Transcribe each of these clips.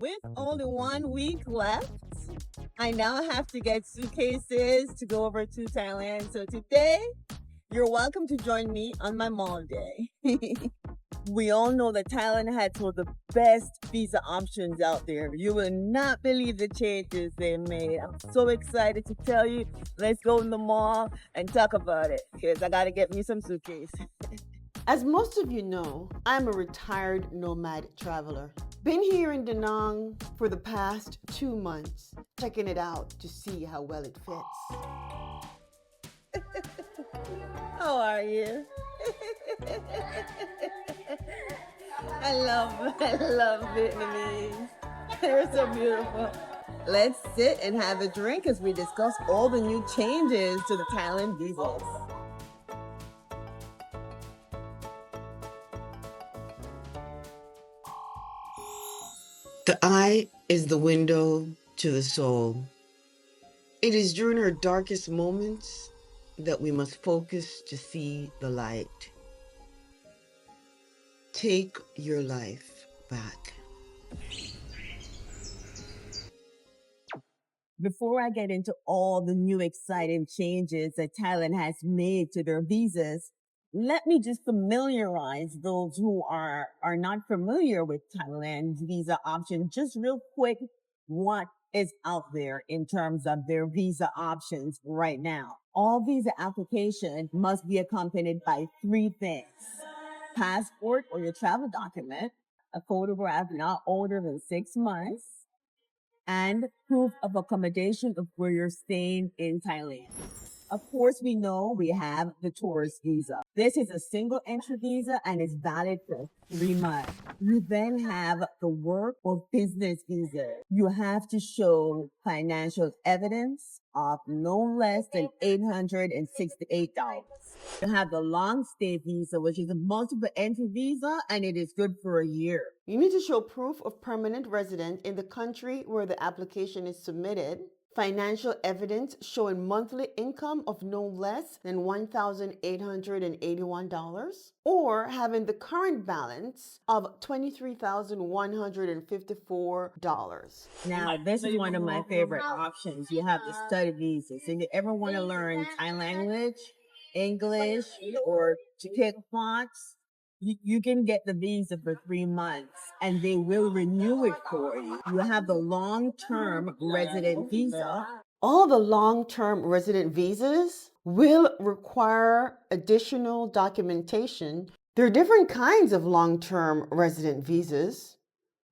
With only 1 week left, I now have to get suitcases to go over to Thailand. So today, you're welcome to join me on my mall day. We all know that Thailand has one of the best visa options out there. You will not believe the changes they made. I'm so excited to tell you. Let's go in the mall and talk about it because I got to get me some suitcases. As most of you know, I'm a retired nomad traveler. Been here in Da Nang for the past 2 months, checking it out to see how well it fits. How are you? I love Vietnamese. They're so beautiful. Let's sit and have a drink as we discuss all the new changes to the Thailand visas. The eye is the window to the soul. It is during our darkest moments that we must focus to see the light. Take your life back. Before I get into all the new exciting changes that Thailand has made to their visas, let me just familiarize those who are not familiar with Thailand's visa option. Just real quick, what is out there in terms of their visa options right now. All visa applications must be accompanied by three things: passport or your travel document, a photograph not older than 6 months, and proof of accommodation of where you're staying in Thailand. Of course, we know we have the tourist visa. This is a single entry visa and is valid for 3 months. You then have the work or business visa. You have to show financial evidence of no less than $868. You have the long stay visa, which is a multiple entry visa, and it is good for a year. You need to show proof of permanent residence in the country where the application is submitted, financial evidence showing monthly income of no less than $1,881, or having the current balance of $23,154. Now, this is one of my favorite options. You have the study visas. If you ever want to learn Thai language, English, or to kick box, you can get the visa for 3 months and they will renew it for you. You have the long-term resident visa. All the long-term resident visas will require additional documentation. There are different kinds of long-term resident visas.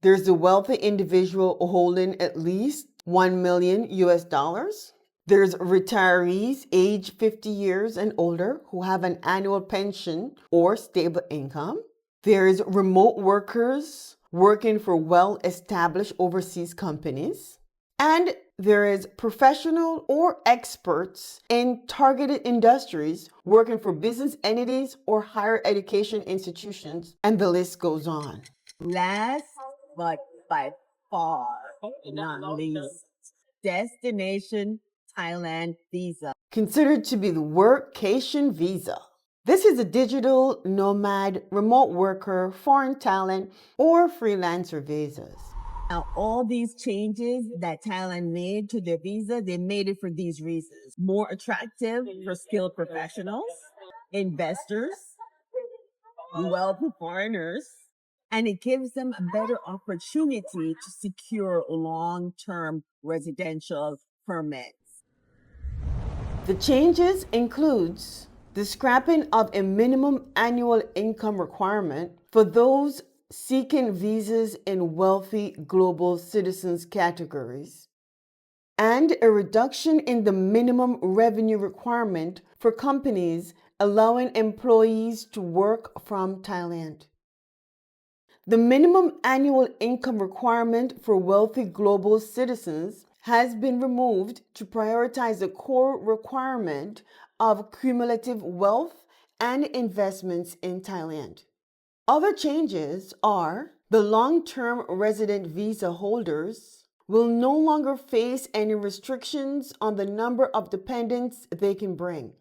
There's the wealthy individual holding at least 1 million US dollars. There's retirees age 50 years and older who have an annual pension or stable income. There's remote workers working for well-established overseas companies. And there is professional or experts in targeted industries working for business entities or higher education institutions, and the list goes on. Last but by far not least, Destination Thailand Visa. Considered to be the workcation visa. This is a digital nomad, remote worker, foreign talent, or freelancer visas. Now, all these changes that Thailand made to their visa, they made it for these reasons: more attractive for skilled professionals, investors, wealthy foreigners, and it gives them a better opportunity to secure long-term residential permits. The changes includes the scrapping of a minimum annual income requirement for those seeking visas in wealthy global citizens categories, and a reduction in the minimum revenue requirement for companies allowing employees to work from Thailand. The minimum annual income requirement for wealthy global citizens has been removed to prioritize the core requirement of cumulative wealth and investments in Thailand. Other changes are the long-term resident visa holders will no longer face any restrictions on the number of dependents they can bring.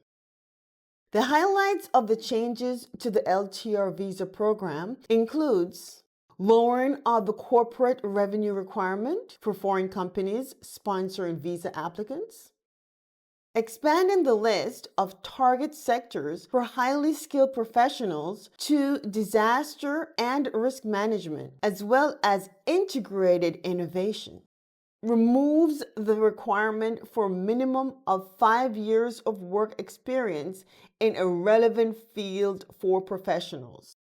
The highlights of the changes to the LTR visa program includes lowering of the corporate revenue requirement for foreign companies sponsoring visa applicants, expanding the list of target sectors for highly skilled professionals to disaster and risk management, as well as integrated innovation, removes the requirement for a minimum of 5 years of work experience in a relevant field for professionals.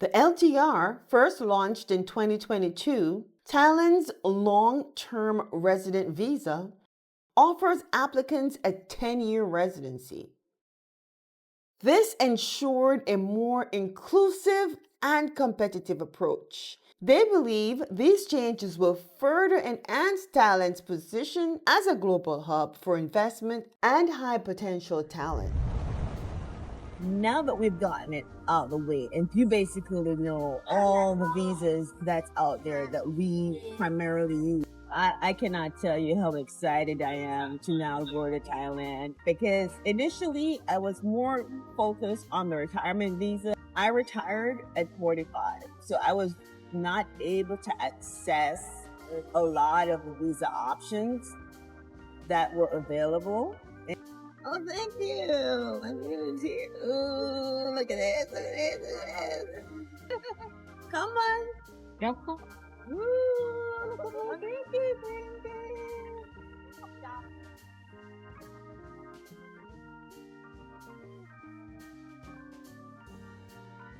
The LTR, first launched in 2022, Thailand's long-term resident visa, offers applicants a 10-year residency. This ensured a more inclusive and competitive approach. They believe these changes will further enhance Thailand's position as a global hub for investment and high potential talent. Now that we've gotten it out of the way, and you basically know all the visas that's out there that we primarily use, I cannot tell you how excited I am to now go to Thailand, because initially I was more focused on the retirement visa. I retired at 45, so I was not able to access a lot of the visa options that were available. Oh, thank you. My beauty's here. Ooh, look at this. Look at this. Look at this. Come on. Yep. Ooh, look at that. Thank you. Thank you.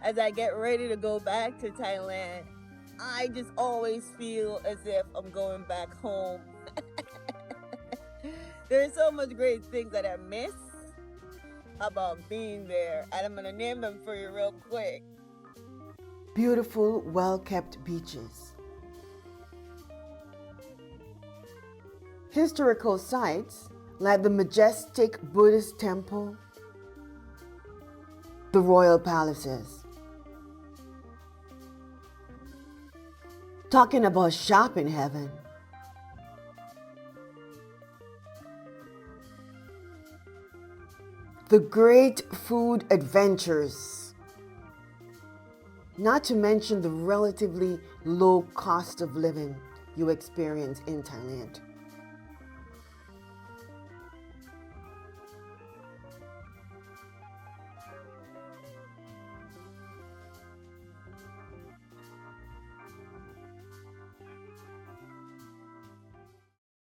As I get ready to go back to Thailand, I just always feel as if I'm going back home. There's so much great things that I miss about being there, and I'm gonna name them for you real quick. Beautiful, well-kept beaches. Historical sites like the majestic Buddhist temple, the royal palaces. Talking about shopping heaven. The great food adventures. Not to mention the relatively low cost of living you experience in Thailand.